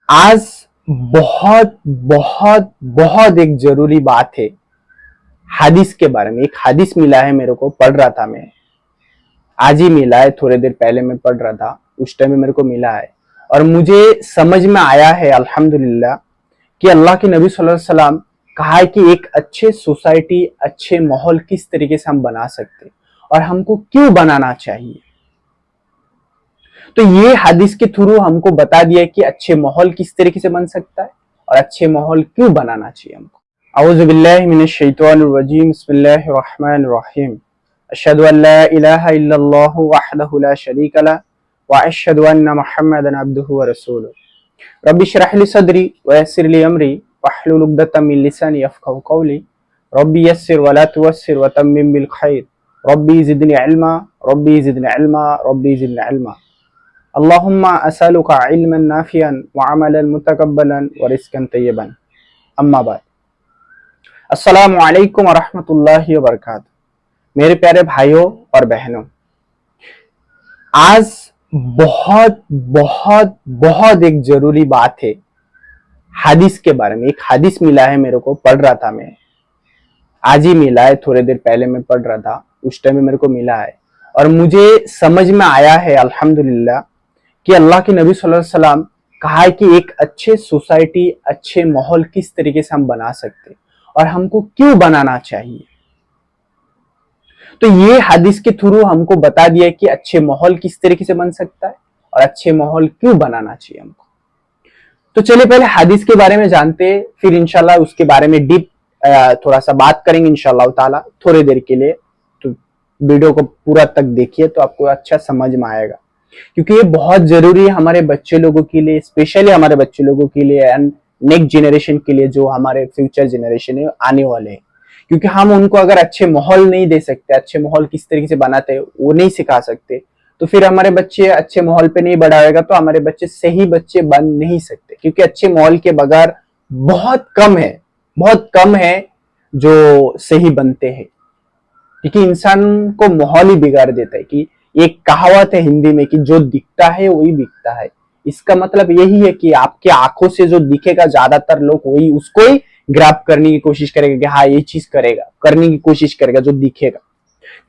आज बहुत बहुत बहुत एक जरूरी बात है हदीस के बारे में। एक हदीस मिला है मेरे को, पढ़ रहा था मैं, आज ही मिला है, थोड़ी देर पहले मैं पढ़ रहा था, उस टाइम में मेरे को मिला है और मुझे समझ में आया है अल्हम्दुलिल्लाह कि अल्लाह के नबी सल्लल्लाहु अलैहि वसल्लम कहा है कि एक अच्छे सोसाइटी, अच्छे माहौल किस तरीके से हम बना सकते और हमको क्यों बनाना चाहिए। तो ये हदीस के थ्रू हमको बता दिया कि अच्छे माहौल किस तरीके से बन सकता है और अच्छे माहौल क्यों बनाना चाहिए हमको। औज़ु बिल्लाहि मिनश शैतानिर रजीम, बिस्मिल्लाहिर रहमानिर रहीम। अशहदु अल्ला इलाहा इल्लल्लाहु वहदहु ला शरीका लह व अशहदु अन्ना मुहम्मदन अब्दुहु व रसूलुहु। रब्बि इश्रह ली सदरी व यस्सिर ली अमरी वहलुल उक़दतम मिन लिसानी यफ़क़हू क़ौली। रब्बि यस्सिर व ला तुअस्सिर व तम्मिम बिल खैर। Rabbi ज़िदनी इल्मा, rabbi ज़िदनी इल्मा, rabbi ज़िदनी इल्मा। अल्लाहुम्मा असअलुका इल्मन नाफिअन व अमलन मुतक़ब्बलन व रिज़्क़न तय्यबन। अम्मा बाद। अस्सलामु अलैकुम व रहमतुल्लाहि व बरकातुहू। मेरे प्यारे भाइयों और बहनों, आज बहुत बहुत बहुत एक जरूरी बात है हदीस के बारे में। एक हदीस मिला है मेरे को, पढ़ रहा था मैं, आज ही मिला है, थोड़ी देर पहले मैं पढ़ रहा था, उस टाइम में मेरे को मिला है और मुझे समझ में आया है अल्हम्दुलिल्लाह कि अल्लाह के नबी सल्लल्लाहु अलैहि वसल्लम कहा है कि एक अच्छे सोसाइटी, अच्छे माहौल किस तरीके से हम बना सकते और हमको क्यों बनाना चाहिए। तो ये हदीस के थ्रू हमको बता दिया कि अच्छे माहौल किस तरीके से बन सकता है और अच्छे माहौल क्यों बनाना चाहिए हमको। तो चलिए पहले हदीस के बारे में जानते हैं, फिर इंशाल्लाह उसके बारे में डीप थोड़ा सा बात करेंगे इंशाल्लाह ताला थोड़ी देर के लिए। तो वीडियो को पूरा तक देखिए तो आपको अच्छा समझ में आएगा, क्योंकि ये बहुत जरूरी है हमारे बच्चे लोगों के लिए, स्पेशली हमारे बच्चे लोगों के लिए एंड नेक्स्ट जनरेशन के लिए, जो हमारे फ्यूचर जनरेशन है आने वाले हैं। क्योंकि हम उनको अगर अच्छे माहौल नहीं दे सकते, अच्छे माहौल किस तरीके से बनाते हैं वो नहीं सिखा सकते, तो फिर हमारे बच्चे अच्छे माहौल पे नहीं बड़ा होगा, तो हमारे बच्चे सही बच्चे बन नहीं सकते। क्योंकि अच्छे माहौल के बगैर बहुत कम है जो सही बनते हैं। क्योंकि इंसान को माहौल ही बिगाड़ देता है। कि एक कहावत है हिंदी में कि जो दिखता है वही बिकता है। इसका मतलब यही है कि आपके आंखों से जो दिखेगा ज्यादातर लोग वही उसको ही ग्रैब करने की कोशिश करेगा कि हाँ ये चीज करेगा, करने की कोशिश करेगा जो दिखेगा।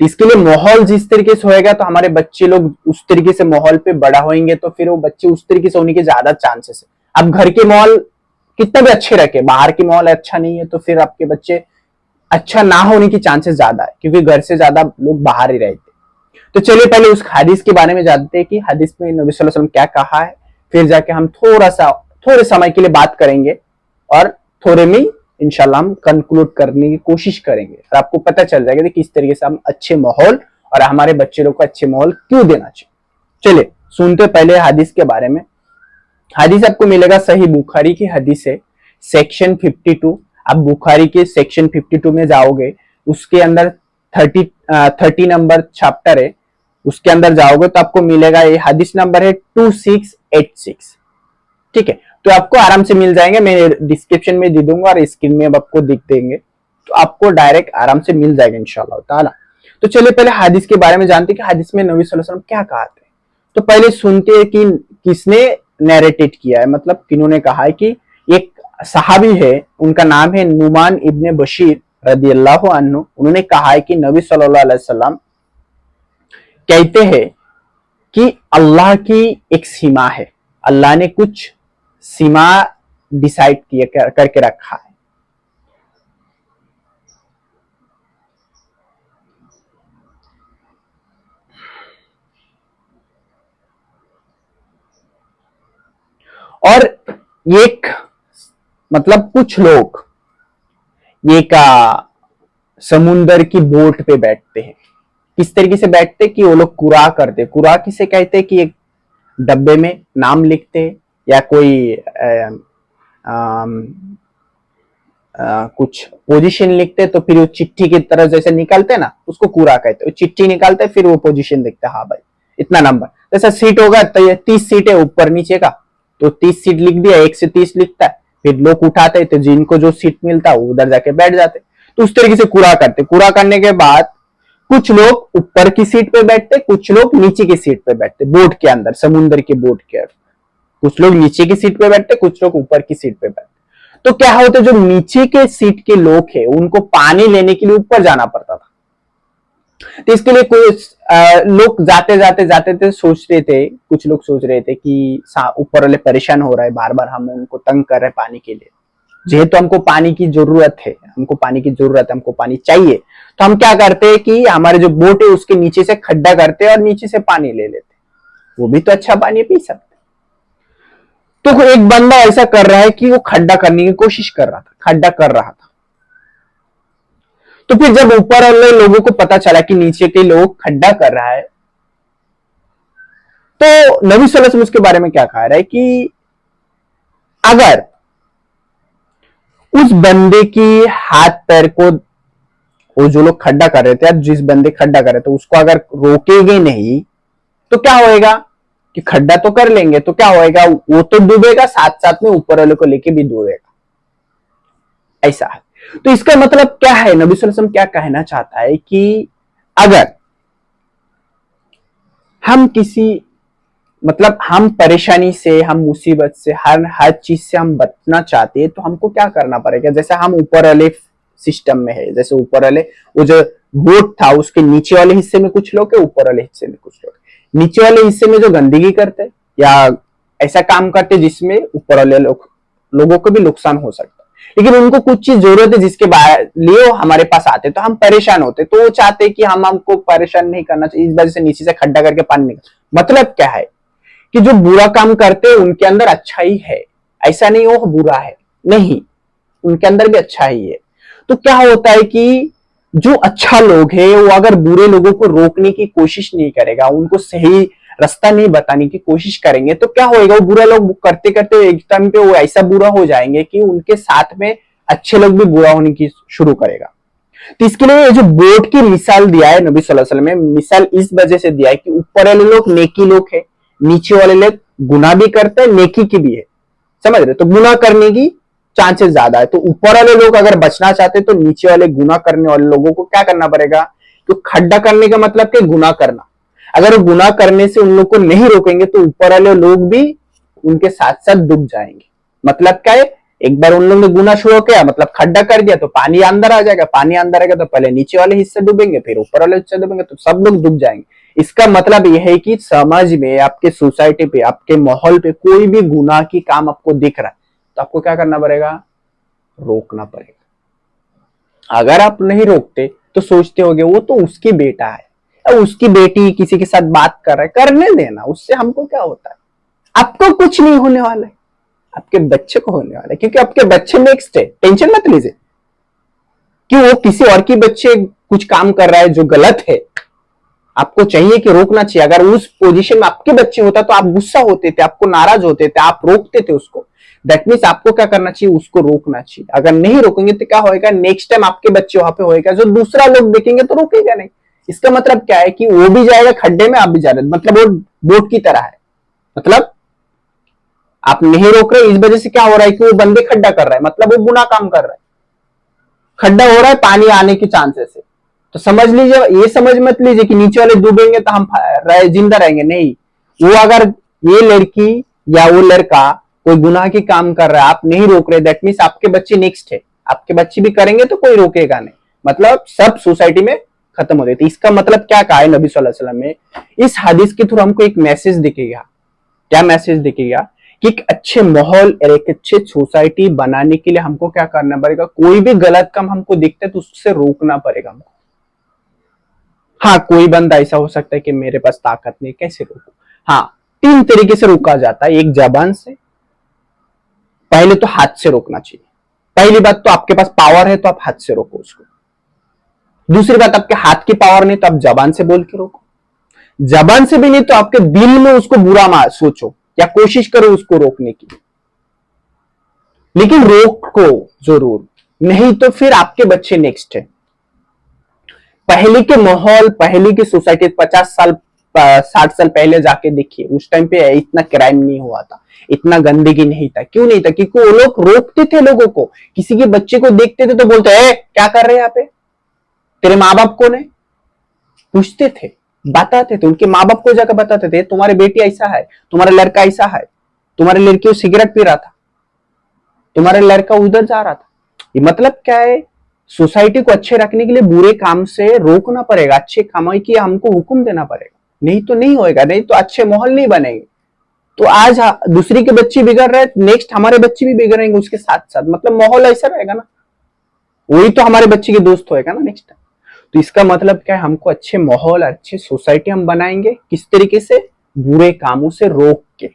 तो इसके लिए माहौल जिस तरीके से होएगा तो हमारे बच्चे लोग उस तरीके से माहौल पे बड़ा होंगे, तो फिर वो बच्चे उस तरीके से होने के ज्यादा चांसेस है। अब घर के माहौल कितना भी अच्छे रखे, बाहर के माहौल अच्छा नहीं है तो फिर आपके बच्चे अच्छा ना होने की चांसेस ज्यादा है, क्योंकि घर से ज्यादा लोग बाहर ही रहते। तो चलिए पहले उस हदीस के बारे में जानते हैं कि हदीस में नबी सल्लल्लाहु अलैहि वसल्लम क्या कहा है, फिर जाके हम थोड़े समय के लिए बात करेंगे और थोड़े में इंशाल्लाह हम कंक्लूड करने की कोशिश करेंगे और आपको पता चल जाएगा कि किस तरीके से हम अच्छे माहौल और हमारे बच्चे लोग को अच्छे माहौल क्यों देना चाहिए। चलिए सुनते पहले हदीस के बारे में। हदीस आपको मिलेगा सही बुखारी की हदीस है, सेक्शन 52। आप बुखारी के सेक्शन 52 में जाओगे, उसके अंदर 30 नंबर चैप्टर है, उसके अंदर जाओगे तो आपको मिलेगा, ये हदीस नंबर है 2686। ठीक है, तो आपको आराम से मिल जाएंगे, मैं डिस्क्रिप्शन में दे दूंगा और स्क्रीन में आपको दिख देंगे, तो आपको डायरेक्ट आराम से मिल जाएगा इंशाल्लाह ताला। तो चलिए पहले हदीस के बारे में जानते हैं कि हदीस में नबी सल्लल्लाहु अलैहि वसल्लम क्या कहा थे। तो पहले सुनते हैं कि किसने नैरेटेड किया है, मतलब किन्होंने कहा है। कि एक सहाबी है, उनका नाम है नुमान इब्ने बशीर रदियल्लाहु अन्हु। उन्होंने कहा है कि नबी सल्लल्लाहु अलैहि वसल्लम कहते हैं कि अल्लाह की एक सीमा है, अल्लाह ने कुछ सीमा डिसाइड किया करके रखा है। और एक मतलब कुछ लोग ये का समुंदर की बोट पे बैठते हैं। किस तरीके से बैठते कि वो लोग कुरा करते। कुरा किसे कहते कि एक डब्बे में नाम लिखते या कोई कुछ पोजीशन लिखते, तो फिर वो चिट्ठी की तरह जैसे निकालते ना, उसको कुरा कहते। वो चिट्ठी निकालते फिर वो पोजीशन लिखते, हाँ भाई इतना नंबर। जैसा सीट होगा तो ये 30 सीट है ऊपर नीचे का, तो 30 सीट लिख दिया, 1 से 30 लिखता है, फिर लोग उठाते तो जिनको जो सीट मिलता है वो उधर जाके बैठ जाते। तो उस तरीके से कुरा करते। कुरा करने के बाद कुछ लोग ऊपर की सीट पे बैठते, कुछ लोग नीचे की सीट पे बैठते, बोट के अंदर, समुद्र की बोट के अंदर। कुछ लोग नीचे की सीट पे बैठते, कुछ लोग ऊपर की सीट पे बैठते। तो क्या होता है, जो नीचे के सीट के लोग हैं उनको पानी लेने के लिए ऊपर जाना पड़ता था। तो इसके लिए कुछ लोग जाते जाते जाते थे, सोच रहे थे, कुछ लोग सोच रहे थे कि ऊपर वाले परेशान हो रहा है, बार बार हम उनको तंग कर रहे हैं पानी के लिए, जेहेतु हमको पानी की जरूरत है, हमको पानी की जरूरत है, हमको पानी चाहिए, तो हम क्या करते हैं कि हमारे जो बोट है उसके नीचे से खड्डा करते हैं और नीचे से पानी ले लेते, वो भी तो अच्छा पानी पी सकते। तो एक बंदा ऐसा कर रहा है कि वो खड्डा करने की कोशिश कर रहा था, खड्डा कर रहा था। तो फिर जब ऊपर वाले लोगों को पता चला कि नीचे के लोग खड्डा कर रहा है, तो नबी सल्लल्लाहु अलैहि वसल्लम उसके बारे में क्या कह रहा है कि अगर उस बंदे की हाथ पैर को, वो जो लोग खड्डा कर रहे थे, जिस बंदे खड्डा कर रहे थे उसको अगर रोकेंगे नहीं तो क्या होएगा कि खड्डा तो कर लेंगे, तो क्या होएगा, वो तो डूबेगा, साथ साथ में ऊपर वाले को लेके भी डूबेगा। ऐसा है। तो इसका मतलब क्या है, नबी सल्लल्लाहु अलैहि वसल्लम क्या कहना चाहता है कि अगर हम किसी, मतलब हम परेशानी से, हम मुसीबत से, हर चीज से हम बचना चाहते हैं, तो हमको क्या करना पड़ेगा। जैसे हम ऊपर वाले सिस्टम में है, जैसे ऊपर वाले वो जो बोट था उसके नीचे वाले हिस्से में कुछ लोग है, ऊपर वाले हिस्से में कुछ लोग। नीचे वाले हिस्से में जो गंदगी करते या ऐसा काम करते जिसमें ऊपर वाले लोगों को भी नुकसान हो सकता है, लेकिन उनको कुछ चीज जरूरत है जिसके लिए हमारे पास आते, तो हम परेशान होते, तो वो चाहते कि हमको परेशान नहीं करना चाहिए, इस वजह से नीचे से खड्डा करके पानी निकल। मतलब क्या है कि जो बुरा काम करते हैं उनके अंदर अच्छा ही है, ऐसा नहीं वो बुरा है, नहीं, उनके अंदर भी अच्छा ही है। तो क्या होता है कि जो अच्छा लोग है वो अगर बुरे लोगों को रोकने की कोशिश नहीं करेगा, उनको सही रास्ता नहीं बताने की कोशिश करेंगे, तो क्या होएगा, वो बुरा लोग करते करते एक टाइम पे वो ऐसा बुरा हो जाएंगे कि उनके साथ में अच्छे लोग भी बुरा होने की शुरू करेगा। तो इसके लिए जो बोट की मिसाल दिया है नबी सल्लल्लाहु अलैहि वसल्लम में, मिसाल इस वजह से दिया है कि ऊपर वाले लोग नेकी लोग है, नीचे वाले लोग गुनाह भी करते हैं, नेकी की भी है, समझ रहे। तो गुनाह करने की चांसेस ज्यादा है, तो ऊपर वाले लोग अगर बचना चाहते तो नीचे वाले गुनाह करने वाले लोगों को क्या करना पड़ेगा। तो खड्डा करने का मतलब क्या, गुनाह करना। अगर वो गुनाह करने से उन लोग को नहीं रोकेंगे तो ऊपर वाले लोग भी उनके साथ साथ डूब जाएंगे। मतलब क्या है, एक बार उन लोग ने गुनाह शुरू किया, मतलब खड्डा कर दिया, तो पानी अंदर आ जाएगा, पानी अंदर आएगा तो पहले नीचे वाले हिस्से डूबेंगे, फिर ऊपर वाले हिस्से डूबेंगे, तो सब लोग डूब जाएंगे। इसका मतलब यह है कि समाज में, आपके सोसाइटी पे, आपके माहौल पे कोई भी गुनाह की काम आपको दिख रहा है तो आपको क्या करना पड़ेगा, रोकना पड़ेगा। अगर आप नहीं रोकते तो सोचते होगे वो तो उसकी बेटा है, अब उसकी बेटी किसी के साथ बात कर रहा है, करने देना, उससे हमको क्या होता है। आपको कुछ नहीं होने वाला है, आपके बच्चे को होने वाला है, क्योंकि आपके बच्चे नेक्स्ट है। टेंशन मत लीजिए कि वो किसी और की बच्चे कुछ काम कर रहा है जो गलत है, आपको चाहिए कि रोकना चाहिए। अगर उस पोजीशन में आपके बच्चे होता तो आप गुस्सा होते थे, आपको नाराज होते थे, आप रोकते थे उसको। दैट मीन्स आपको क्या करना चाहिए, उसको रोकना चाहिए। अगर नहीं रोकेंगे तो क्या होएगा, नेक्स्ट टाइम आपके बच्चे वहां पे होएगा, जो दूसरा लोग देखेंगे तो रोकेगा नहीं। इसका मतलब क्या है कि वो भी जाएगा खड्डे में, आप भी जा रहे, मतलब वो बोट की तरह है। मतलब आप नहीं रोक रहे, इस वजह से क्या हो रहा है कि वो बंदे खड्डा कर रहा है, मतलब वो गुनाह काम कर रहा है, खड्डा हो रहा है, पानी आने के चांसेस है। तो समझ लीजिए, ये समझ मत लीजिए कि नीचे वाले डूबेंगे तो हम जिंदा रहेंगे, नहीं। वो अगर ये लड़की या वो लड़का कोई गुनाह की काम कर रहा है, आप नहीं रोक रहे, दैट मीन्स आपके बच्चे नेक्स्ट है, आपके बच्चे भी करेंगे तो कोई रोकेगा नहीं, मतलब सब सोसाइटी में खत्म हो गए। तो इसका मतलब क्या कहा है नबी सल्लल्लाहु अलैहि वसल्लम में, इस हदीस के थ्रू हमको एक मैसेज दिखेगा। क्या मैसेज दिखेगा कि एक अच्छे माहौल और एक अच्छे सोसाइटी बनाने के लिए हमको क्या करना पड़ेगा, कोई भी गलत काम हमको दिखता है तो उससे रोकना पड़ेगा हमको। हाँ, कोई बंदा ऐसा हो सकता है कि मेरे पास ताकत नहीं, कैसे रोकूं। हाँ, 3 तरीके से रोका जाता है। एक जबान से, पहले तो हाथ से रोकना चाहिए। पहली बात तो आपके पास पावर है तो आप हाथ से रोको उसको। दूसरी बात, आपके हाथ की पावर नहीं तो आप जबान से बोल के रोको। जबान से भी नहीं तो आपके दिल में उसको बुरा सोचो या कोशिश करो उसको रोकने की, लेकिन रोको जरूर, नहीं तो फिर आपके बच्चे नेक्स्ट है। पहले के माहौल, पहले की सोसाइटी 50 साल 60 साल पहले जाके देखिए, उस टाइम पे इतना क्राइम नहीं हुआ था, इतना गंदगी नहीं था। क्यों नहीं था, क्योंकि वो लोग रोकते थे लोगों को। किसी के बच्चे को देखते थे तो बोलते क्या कर रहे हैं यहाँ पे, तेरे माँ बाप कौन है, पूछते थे, बताते थे, उनके माँ बाप को जाकर बताते थे तुम्हारे बेटी ऐसा है, तुम्हारा लड़का ऐसा है। तुम्हारे लड़की सिगरेट पी रहा था, तुम्हारा लड़का उधर जा रहा था। ये मतलब क्या है, सोसाइटी को अच्छे रखने के लिए बुरे काम से रोकना पड़ेगा, अच्छे काम की हमको हुक्म देना पड़ेगा, नहीं तो नहीं होएगा, नहीं तो अच्छे माहौल नहीं बनेंगे। तो आज दूसरी के बच्चे बिगड़ रहे, नेक्स्ट हमारे बच्चे भी बिगड़ेंगे उसके साथ साथ, मतलब माहौल ऐसा रहेगा ना, वही तो हमारे बच्चे के दोस्त होएगा ना नेक्स्ट टाइम। तो इसका मतलब क्या है, हमको अच्छे माहौल, अच्छे सोसाइटी हम बनाएंगे किस तरीके से, बुरे कामों से रोक के।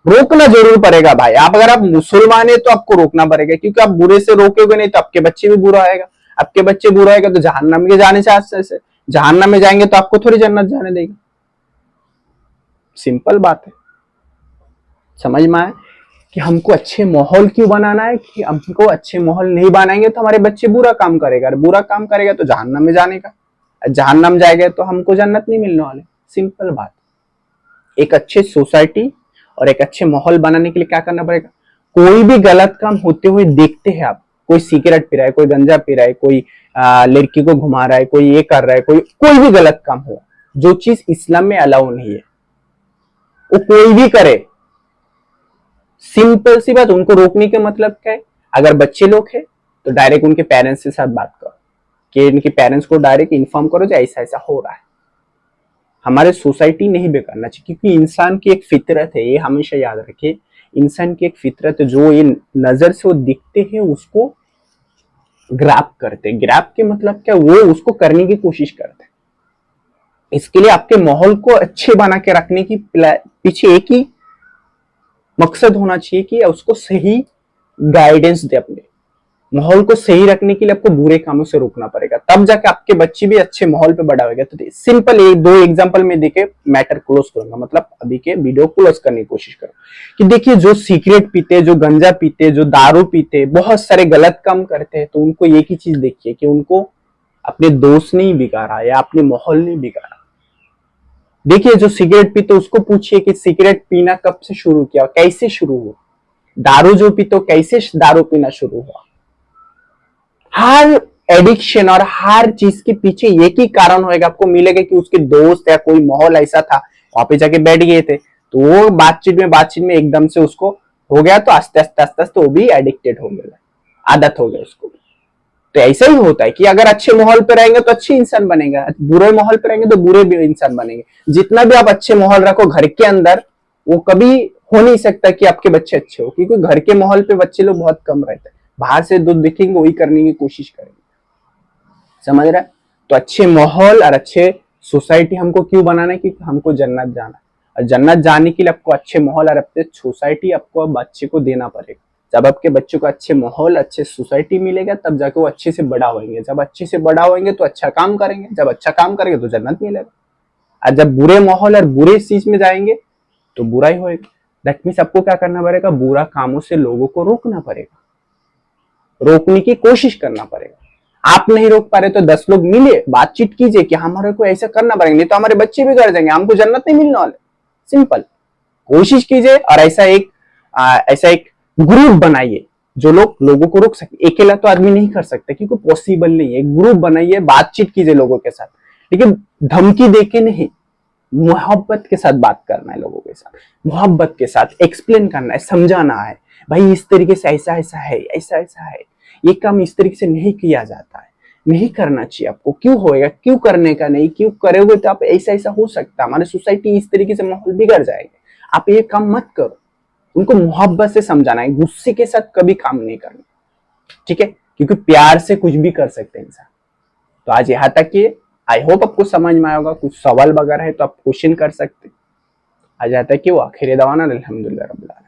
रोकना जरूर पड़ेगा भाई, आप अगर आप मुसलमान है तो आपको रोकना पड़ेगा, क्योंकि आप बुरे से रोकोगे नहीं तो आपके बच्चे भी बुरा आएगा, आपके बच्चे बुरा आएगा तो जहन्नम के जाने से आस्ते से, जहन्नम में जाएंगे तो आपको थोड़ी जन्नत जाने देगा। सिंपल बात है, समझ में आए कि हमको अच्छे माहौल क्यों बनाना है, कि हमको अच्छे माहौल नहीं बनाएंगे तो हमारे बच्चे बुरा काम करेगा, और बुरा काम करेगा तो जहन्नम में जाने का, जहन्नम जाएगा तो हमको जन्नत नहीं मिलने वाले। सिंपल बात। एक अच्छे सोसाइटी और एक अच्छे माहौल बनाने के लिए क्या करना पड़ेगा, कोई भी गलत काम होते हुए देखते हैं आप, कोई सिगरेट पी रहा है, कोई गंजा पी रहा है, कोई लड़की को घुमा रहा है, कोई ये कर रहा है, कोई भी गलत काम हो, जो चीज इस्लाम में अलाउ नहीं है वो कोई भी करे, सिंपल सी बात, उनको रोकने का मतलब क्या है, अगर बच्चे लोग हैं तो डायरेक्ट उनके पेरेंट्स के साथ बात करो, कि इनके पेरेंट्स को डायरेक्ट इन्फॉर्म करो जो ऐसा ऐसा हो रहा है। हमारे सोसाइटी नहीं बिगाड़ना चाहिए, क्योंकि इंसान की एक फितरत है, ये हमेशा याद रखिए, इंसान की एक फितरत है, जो ये नजर से वो दिखते हैं उसको ग्रैब करते, ग्रैब के मतलब क्या, वो उसको करने की कोशिश करते। इसके लिए आपके माहौल को अच्छे बना के रखने की पीछे एक ही मकसद होना चाहिए कि उसको सही गाइडेंस दे, अपने माहौल को सही रखने के लिए आपको बुरे कामों से रोकना पड़ेगा, तब जाके आपके बच्चे भी अच्छे माहौल पे बड़ा होगा। तो सिंपल ये दो एग्जांपल में देके मैटर क्लोज करूंगा, मतलब अभी के वीडियो क्लोज करने की कोशिश करो कि देखिए, जो सिगरेट पीते, जो गंजा पीते, जो दारू पीते, बहुत सारे गलत काम करते हैं, तो उनको एक ही चीज देखिए कि उनको अपने दोस्त नहीं बिगाड़ा या अपने माहौल नहीं बिगाड़ा। देखिए, जो सिगरेट पीते उसको पूछिए कि सिगरेट पीना कब से शुरू किया, कैसे शुरू हुआ, दारू जो पीते कैसे दारू पीना शुरू हुआ। हर एडिक्शन और हर चीज के पीछे एक ही कारण होएगा, आपको मिलेगा कि उसके दोस्त या कोई माहौल ऐसा था, वहां पे जाके बैठ गए थे, तो वो बातचीत में एकदम से उसको हो गया, तो आस्ते आस्ते आस्ते आस्ते वो भी एडिक्टेड हो गया, आदत हो गया उसको। तो ऐसा ही होता है कि अगर अच्छे माहौल पे रहेंगे तो अच्छे इंसान बनेगा, बुरे माहौल पे रहेंगे तो बुरे भी इंसान बनेंगे। जितना भी आप अच्छे माहौल रखो घर के अंदर, वो कभी हो नहीं सकता कि आपके बच्चे अच्छे हो, क्योंकि घर के माहौल पे बच्चे लोग बहुत कम रहते हैं, बाहर से जो दिखेंगे वही करने की कोशिश करेंगे, समझ रहा है। तो अच्छे माहौल और अच्छे सोसाइटी हमको क्यों बनाना है, क्योंकि हमको जन्नत जाना है, और जन्नत जाने के लिए आपको अच्छे माहौल और अच्छे सोसाइटी आपको बच्चे को देना पड़ेगा। जब आपके बच्चों को अच्छे माहौल, अच्छे सोसाइटी मिलेगा, तब जाके वो अच्छे से बड़ा होंगे, जब अच्छे से बड़ा होंगे तो अच्छा काम करेंगे, जब अच्छा काम करेंगे तो जन्नत मिलेगा। और जब बुरे माहौल और बुरे चीज में जाएंगे तो बुरा ही होएगा। दैट मीन्स आपको क्या करना पड़ेगा, बुरा कामों से लोगों को रोकना पड़ेगा, रोकने की कोशिश करना पड़ेगा। आप नहीं रोक पा रहे तो 10 लोग मिले, बातचीत कीजिए कि हमारे को ऐसा करना पड़ेगा, नहीं तो हमारे बच्चे भी कर जाएंगे, हमको जन्नत नहीं मिलने वाले। सिंपल, कोशिश कीजिए, और ऐसा एक ग्रुप बनाइए जो लोगों को रोक सके। अकेला तो आदमी नहीं कर सकता, क्योंकि पॉसिबल नहीं है। ग्रुप बनाइए, बातचीत कीजिए लोगों के साथ, लेकिन धमकी देके नहीं, मोहब्बत के साथ बात करना है, लोगों के साथ मोहब्बत के साथ एक्सप्लेन करना है, समझाना है, भाई इस तरीके से ऐसा ऐसा है, ऐसा ऐसा है, ये काम इस तरीके से नहीं किया जाता है, नहीं करना चाहिए आपको, क्यों होएगा, क्यों करने का नहीं, क्यों करोगे तो आप ऐसा ऐसा हो सकता है, हमारी सोसाइटी इस तरीके से माहौल बिगड़ जाएगा, आप ये काम मत करो। उनको मोहब्बत से समझाना है, गुस्से के साथ कभी काम नहीं करना, ठीक है, क्योंकि प्यार से कुछ भी कर सकते हैं इंसान। तो आज यहाँ तक ये, आई होप आपको समझ में आएगा। कुछ सवाल वगैरह है तो आप क्वेश्चन कर सकते। आज यहाँ तक कि वो आखिर दवाना अल्हम्दुलिल्लाह रब्बिल आलमीन।